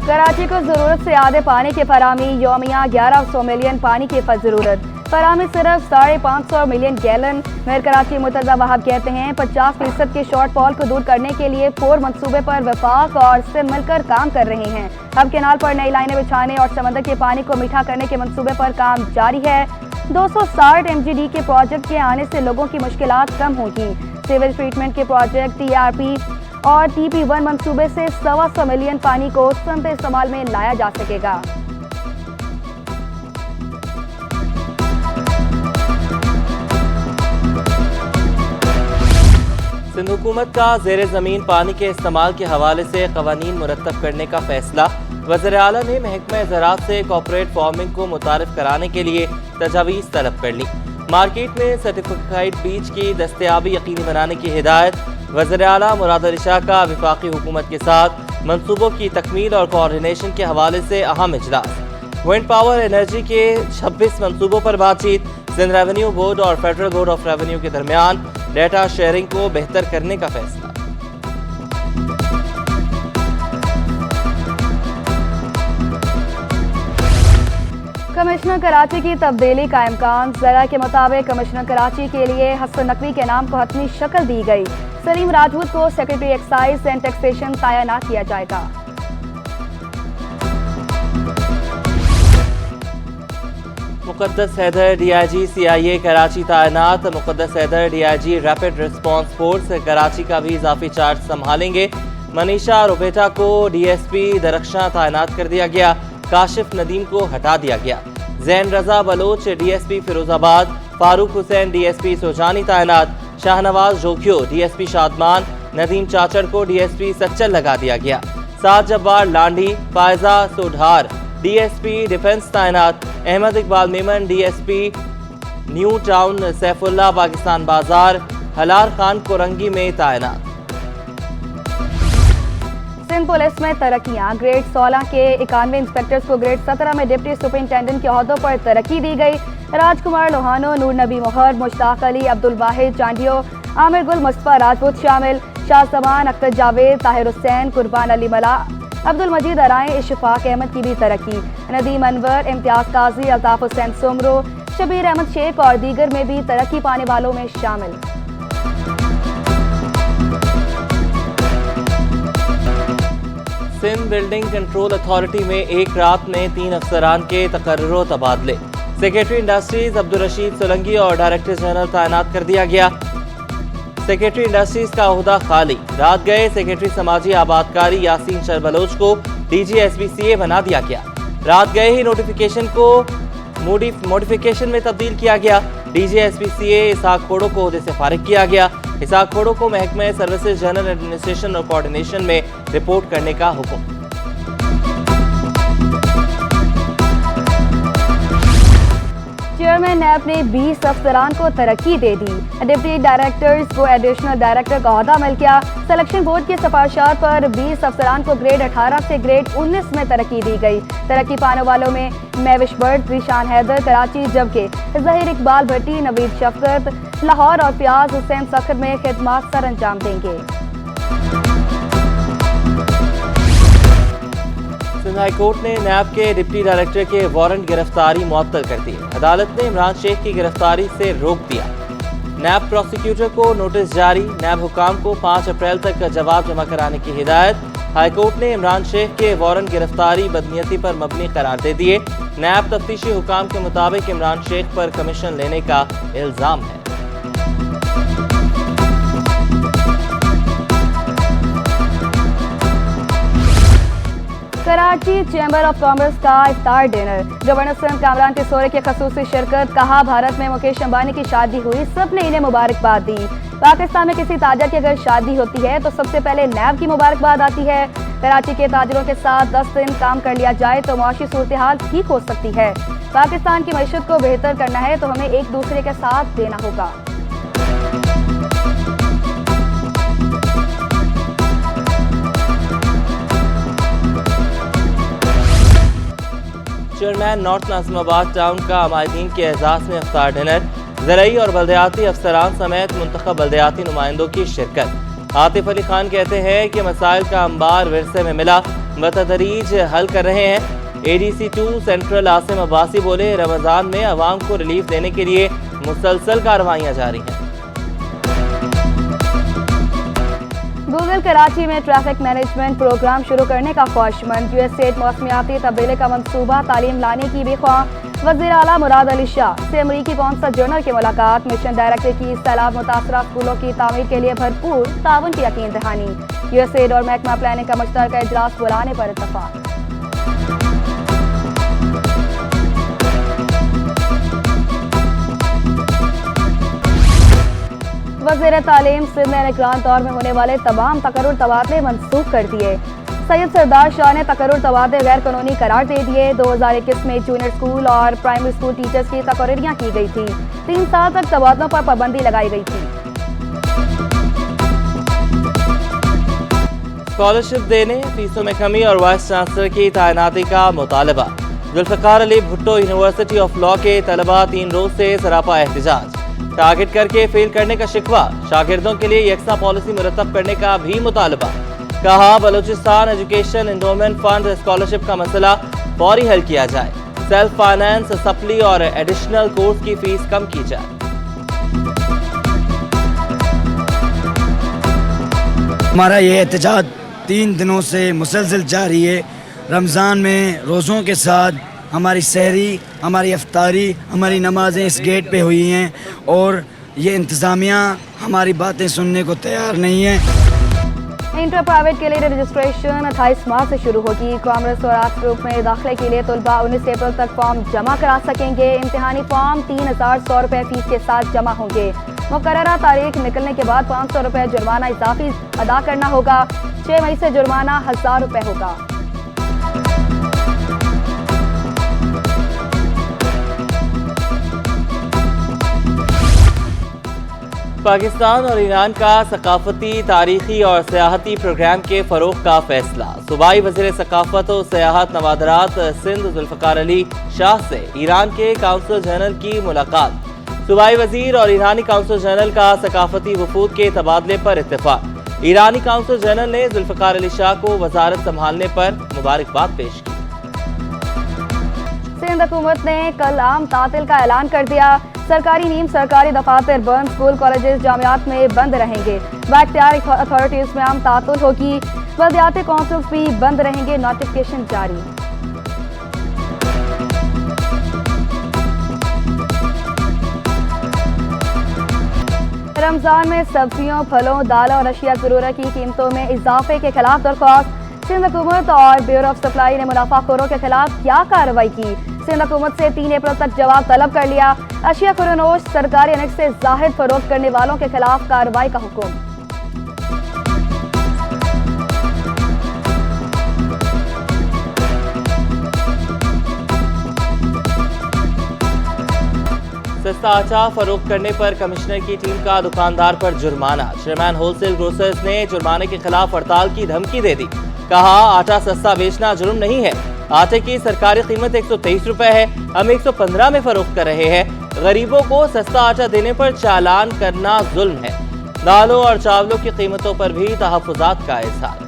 कराची को जरूरत से आधे पानी की फराहमी, यौमिया 1100 मिलियन पानी की जरूरत, फराहमी सिर्फ 550 million gallon. Mayor Karachi Murtaza Wahab कहते हैं 50% के शॉर्टफॉल को दूर करने के लिए 4 मंसूबे पर वफाक और सिंध मिलकर काम कर रहे हैं। अब केनाल पर नई लाइनें बिछाने और समंदर के पानी को मीठा करने के मंसूबे पर काम जारी है। 260 MGD के प्रोजेक्ट के आने से लोगों की मुश्किलात कम होगी। सिविल ट्रीटमेंट के प्रोजेक्ट TRP और TP1 मंसूबे से 125 मिलियन पानी को सिंध इस्तेमाल में लाया जा सकेगा। सिंध हुकूमत का ज़ेरे ज़मीन पानी के इस्तेमाल के हवाले से कवानीन मुरत्तब करने का फैसला। वज़ीर आला ने महकमा ज़राअत से कॉर्पोरेट फार्मिंग को मुतारिफ कराने के लिए तजावीज़ तलब कर ली। मार्केट में सर्टिफाइड बीज की दस्तयाबी यकीनी बनाने की हिदायत। वज़ीर आला मुराद अली शाह का वफाकी हुकूमत के साथ मंसूबों की तकमील और कोऑर्डिनेशन के हवाले से अहम इजलास। विंड पावर एनर्जी के 26 मंसूबों पर बातचीत। सिंध रेवेन्यू बोर्ड और फेडरल बोर्ड ऑफ रेवेन्यू के दरमियान डेटा शेयरिंग को बेहतर करने का फैसला। कमिश्नर कराची की तब्दीली का इम्कान। ज़रा के मुताबिक कमिश्नर कराची के लिए हसन नकवी के नाम को हतमी शक्ल दी गई। सलीम राजपूत को सेक्रेटरी एक्साइज एंड टैक्सेशन तैनात किया जाएगा। मुक़द्दस हैदर DIG CIA कराची तैनात। Muqaddas Haider DIG rapid response force Karachi का भी इजाफी चार्ज संभालेंगे। मनीषा रुबेटा को DSP दरख्शां तैनात कर दिया गया। काशिफ नदीम को हटा दिया गया। जैन रजा बलोच DSP फिरोजाबाद। फारूक हुसैन DSP सोजानी तैनात। शाहनवाज जोखियो DSP शादमान। नदीम चाचड़ को DSP सच्चर लगा दिया गया। साद जब्बार लांडी। फायजा सोढार DSP डिफेंस तैनात। Ahmed Iqbal Memon DSP New Town. Saifullah Pakistan Bazaar. Halar Khan Korangi में तैनात। सिंध पुलिस में तरक्कियां। ग्रेड 16 के 91 इंस्पेक्टर्स को ग्रेड 17 में डिप्टी सुपरिंटेंडेंट के ओहदों पर तरक्की दी गई। राजकुमार लोहानो, नूर नबी मोहर, मुश्ताक अली, अब्दुल वाहिद चांडियो, आमिर गुल मुस्तफा राजपूत शामिल। शाह जमान, अख्तर जावेद, ताहिर हुसैन, कुर्बान अली मला, अब्दुल मजीद अराए, इशफाक अहमद की भी तरक्की। नदीम अनवर, इम्तियाज काजी, अल्ताफ हुसैन सुमरो, शबीर अहमद शेख और दीगर में भी तरक्की पाने वालों में शामिल। सिंध बिल्डिंग कंट्रोल अथॉरिटी में एक रात में 3 अफसरान के तकर्रुर तबादले। सेक्रेटरी इंडस्ट्रीज अब्दुल रशीद सोलंकी और डायरेक्टर जनरल तैनात कर दिया गया। सेक्रेटरी इंडस्ट्रीज का ओहदा खाली। रात गए सेक्रेटरी समाजी आबादकारी यासीन शर बलोच को DG SBCA बना दिया गया। रात गए ही नोटिफिकेशन को मॉडिफिकेशन में तब्दील किया गया। DG SBCA इसहाक खोड़ो को ओहदे से फारिग किया गया। इसहाक खोड़ो को महकमा सर्विसेज जनरल एडमिनिस्ट्रेशन और कोऑर्डिनेशन में रिपोर्ट करने का हुक्म। चेयरमैन नैब ने 20 अफसरान को तरक्की दे दी। डिप्टी डायरेक्टर्स को एडिशनल डायरेक्टर का ओहदा मिल गया। सिलेक्शन बोर्ड की सिफारिशात पर 20 अफसरान को ग्रेड 18 से ग्रेड 19 में तरक्की दी गई। तरक्की पाने वालों में महविश भट्ट, रिशान हैदर कराची, जबकि जहीर इकबाल भट्टी, नवीद शफकत लाहौर और फियाज हुसैन सखर में खिदमात सर अंजाम देंगे। सिंध हाई कोर्ट ने नैब के डिप्टी डायरेक्टर के वारंट गिरफ्तारी मुअत्तल कर दी। अदालत ने इमरान शेख की गिरफ्तारी से रोक दिया। नैब प्रोसिक्यूटर को नोटिस जारी। नैब हुकाम को 5 अप्रैल तक जवाब जमा कराने की हिदायत। हाई कोर्ट ने इमरान शेख के वारंट गिरफ्तारी बदनीयती पर मबनी करार दे दिए। नैब तफ्तीशी हुकाम के मुताबिक इमरान शेख पर कमीशन लेने का इल्जाम है। कराची चैम्बर ऑफ कॉमर्स का इफ्तार डिनर। गवर्नर सिंध कामरान टिसोरे की खसूसी शिरकत। कहा भारत में मुकेश अंबानी की शादी हुई, सबने इन्हें मुबारकबाद दी। पाकिस्तान में किसी ताजर की अगर शादी होती है तो सबसे पहले नैब की मुबारकबाद आती है। कराची के ताजरों के साथ 10 दिन काम कर लिया जाए तो मुआशी सूरत हाल ठीक हो सकती है। पाकिस्तान की मईशत को बेहतर करना है तो हमें एक दूसरे के साथ देना होगा। चेयरमैन नॉर्थ नाज़िमाबाद टाउन का अमायदीन के एजाज में इफ्तार डिनर। ज़राई और बल्दियाती अफसरान समेत मुंतखब बल्दियाती नुमाइंदों की शिरकत। आतिफ अली खान कहते हैं कि मसाइल का अंबार विरसे में मिला। बतदरीज हल कर रहे हैं। ADC 2 सेंट्रल आसिम अब्बासी बोले, रमजान में अवाम को रिलीफ देने के लिए मुसलसल कार्रवाइयां जारी हैं। गूगल कराची में ट्रैफिक मैनेजमेंट प्रोग्राम शुरू करने का ख्वाहिशमंद। यूएसएड मौसमियाती तब्दीली का मंसूबा तालीम लाने की भी ख्वाह। वज़ीर आला मुराद अली शाह से अमरीकी कौंसल जनरल की मुलाकात। मिशन डायरेक्टर की सैलाब मुतासरा स्कूलों की तामीर के लिए भरपूर ताउन की यकीन दहानी। यूएसएड और महकमा प्लानिंग का मुश्तरका इजलास बुलाने पर इत्तफाक। वज़ीर तालीम सिंध ने निगरान दौर में होने वाले तमाम तकर्रुर तबादले मनसूख कर दिए। सैयद सरदार शाह ने तकर्रुर तबादले गैर कानूनी करार दे दिए। 2021 में जूनियर स्कूल और प्राइमरी स्कूल टीचर्स की तकर्रियां की गई थी। 3 साल तक तबादलों पर पाबंदी लगाई गई थी। स्कॉलरशिप देने, फीसों में कमी और वाइस चांसलर की तैनाती का मुतालबा। Zulfikar Ali Bhutto University of Law के तलबा 3 रोज से सरापा एहतजाज। टारगेट करके फेल करने का शिकवा। शागिर्दों के लिए यकसा पॉलिसी मुरतब करने का भी मुतालबा। कहा, Balochistan education endowment fund scholarship का मसला फौरी हल किया जाए। सेल्फ फाइनेंस, सप्ली और एडिशनल कोर्स की फीस कम की जाए। हमारा ये एहतजाज 3 दिनों से मुसलसल जारी है। रमज़ान में रोज़ों के साथ हमारी सहरी, हमारी अफ्तारी, हमारी नमाजें इस गेट पे हुई हैं और ये इंतज़ामिया हमारी बातें सुनने को तैयार नहीं है। इंटर प्राइवेट के लिए रजिस्ट्रेशन 28 मार्च से शुरू होगी। कॉमर्स और आर्ट्स ग्रुप में दाखिले के लिए तलबा 19 अप्रैल तक फॉर्म जमा करा सकेंगे। इम्तिहानी फॉर्म 3100 रुपये फीस के साथ जमा होंगे। मुकर्ररा तारीख निकलने के बाद 500 रुपये जुर्माना इजाफी अदा करना होगा। 6 मई से जुर्माना 1000 रुपये होगा। पाकिस्तान और ईरान का सकाफती, तारीखी और सियाहती प्रोग्राम के फरोग का फैसला। सूबाई वज़ीर सकाफत और सियाहत नवादरात सिंध जुल्फ़िकार अली शाह से ईरान के काउंसल जनरल की मुलाकात। सूबाई वज़ीर और ईरानी काउंसल जनरल का सकाफती वफूद के तबादले पर इत्तेफाक। ईरानी काउंसल जनरल ने जुल्फ़िकार अली शाह को वजारत संभालने पर मुबारकबाद पेश की। सिंध हुकूमत ने कल आम तातिल का ऐलान कर दिया। सरकारी, नीम सरकारी दफातर बंद, स्कूल कॉलेजेस जामियात में बंद रहेंगे। बाख्तियार अथॉरिटीज में आम तातुल होगी। बल्दियाती काउंसिल्स भी बंद रहेंगे। नोटिफिकेशन जारी। रमजान में सब्जियों, फलों, दालों और अशिया ज़रूरत की कीमतों में इजाफे के खिलाफ दरख्वास्त। सिंध हुकूमत और ब्यूरो ऑफ सप्लाई ने मुनाफाखोरों के खिलाफ क्या कार्रवाई की? सिंध हुकूमत से 3 अप्रैल तक जवाब तलब कर लिया। अशिया खुरनोश सरकारी अनक से जाहिद फरोख्त करने वालों के खिलाफ कार्रवाई का हुक्म। सस्ता आटा फरोख्त करने पर कमिश्नर की टीम का दुकानदार पर जुर्माना। चेयरमैन होलसेल ग्रोसर्स ने जुर्माने के खिलाफ हड़ताल की धमकी दे दी। कहा, आटा सस्ता बेचना जुर्म नहीं है। आटे की सरकारी कीमत 123 रुपए है, हम 115 में फरोख्त कर रहे हैं। गरीबों को सस्ता आटा देने पर चालान करना जुल्म है। दालों और चावलों की कीमतों पर भी तहफ़्फ़ुज़ात का इज़हार।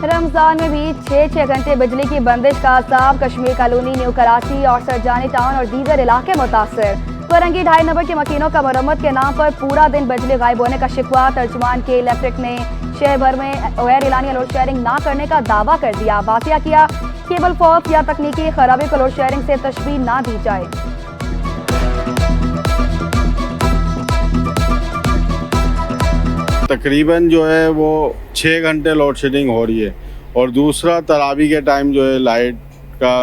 रमजान में भी 6 घंटे बिजली की बंदिश का अज़ाब। कश्मीर कॉलोनी, न्यू कराची और सरजानी टाउन और दीगर इलाके मुतासर। फरंगी 2.5 नंबर की मकीनों का मरम्मत के नाम पर पूरा दिन बिजली गायब होने का शिकवा। तर्जुमान के इलेक्ट्रिक ने शहर भर में गैर एलानिया लोड शेयरिंग ना करने का दावा कर दिया। वाक़िया किया, केबल फॉल्ट या तकनीकी खराबी को लोड शेयरिंग से तशबीह ना दी जाए। तकरीबन जो है वो 6 घंटे लोड शेडिंग हो रही है और दूसरा तरावी के टाइम जो है लाइट का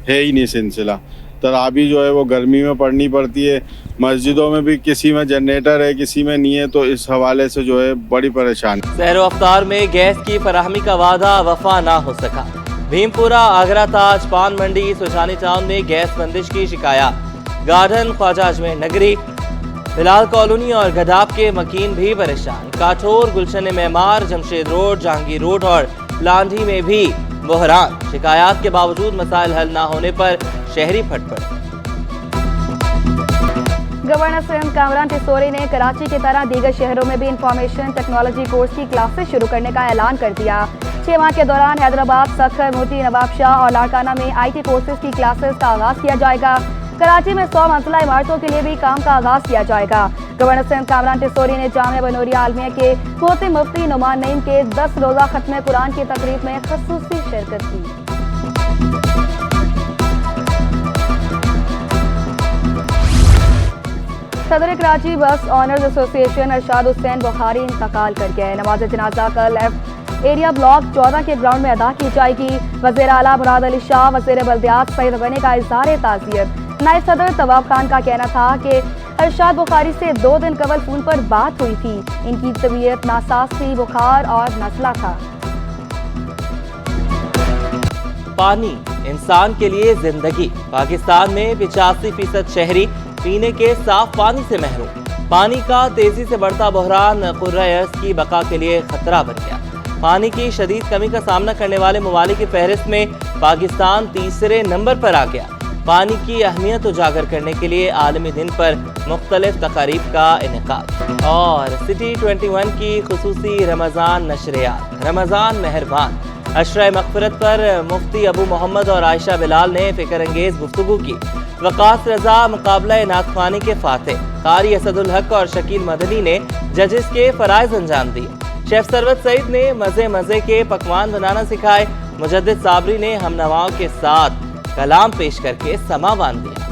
है ही नहीं सिलसिला। तरावी जो है वो गर्मी में पढ़नी पड़ती है। मस्जिदों में भी किसी में जनरेटर है, किसी में नहीं है, तो इस हवाले से जो है बड़ी परेशानी। सहरो अफ्तार में गैस की फराहमी का वादा वफा ना हो सका। भीमपुरा, आगरा ताज, पान मंडी, सुजानी टाउन में गैस बंदिश की शिकायत। गार्डन, ख्वाजा अजमेर नगरी, बिलाल कॉलोनी और गदाब के मकीन भी परेशान। काठोर, गुलशन मेमार, जमशेद रोड, जहांगीर रोड और लांढी में भी बहरान, शिकायत के बावजूद मसाइल हल न होने पर शहरी फट पड़े। गवर्नर सिंध कामरान टिसोरी ने कराची की तरह दीगर शहरों में भी इंफॉर्मेशन टेक्नोलॉजी कोर्स की क्लासेस शुरू करने का ऐलान कर दिया। 6 माह के दौरान हैदराबाद, सखर, मोती, नवाबशाह और लाड़काना में IT कोर्सेज की क्लासेस का आगाज किया जाएगा। कराची में 100 मंजिला इमारतों के लिए भी काम का आगाज किया जाएगा। गवर्नर सिंध कामरान टिसोरी ने जामिया बनूरिया आलमिया के मोहतम मुफ्ती नुमान नईम के 10 रोज़ा खत्म कुरान की तकरीब में खुसूसी शिरकत की। सदर कराची बस ऑनर्स एसोसिएशन अरशाद हुसैन बुखारी इंतकाल कर गए। नमाज जनाजा कल एरिया ब्लॉक 14 के ग्राउंड में अदा की जाएगी। वज़ीर आला मुराद अली शाह, वज़ीर बल्दियात सईद गनी का इज़हार ताज़ियत। नायब सदर तवाब खान का कहना था कि अरशाद बुखारी से 2 दिन कबल फोन पर बात हुई थी। इनकी तबीयत नासाज थी, बुखार और नज़ला था। पानी इंसान के लिए जिंदगी। पाकिस्तान में 85% शहरी पीने के साफ पानी से महरूम। पानी का तेजी से बढ़ता बहरान कुर्रा-ए-अर्ज़ की बका के लिए खतरा बन गया। पानी की शदीद कमी का सामना करने वाले ममालिक की फहरिस्त में पाकिस्तान तीसरे नंबर पर आ गया। पानी की अहमियत उजागर करने के लिए आलमी दिन पर मुख्तलिफ तकारीब का इनेकाद। और सिटी 21 की खुसूसी रमज़ान नशरियात। रमज़ान मेहरबान अशरा मग़फ़िरत पर मुफ्ती अबू मोहम्मद और आयशा बिलाल ने फ़िक्र अंगेज़ गुफ्तगू की। वक़ास रज़ा मुकाबला नात ख़्वानी के फ़ातिह। कारी असदुल हक और शकील मदनी ने जजेस के फ़राइज़ अंजाम दिए। शेफ़ सरवत सईद ने मज़े मज़े के पकवान बनाना सिखाए। मुजद्दिद साबरी ने हमनवाओं के साथ कलाम पेश करके समा बांध दिया।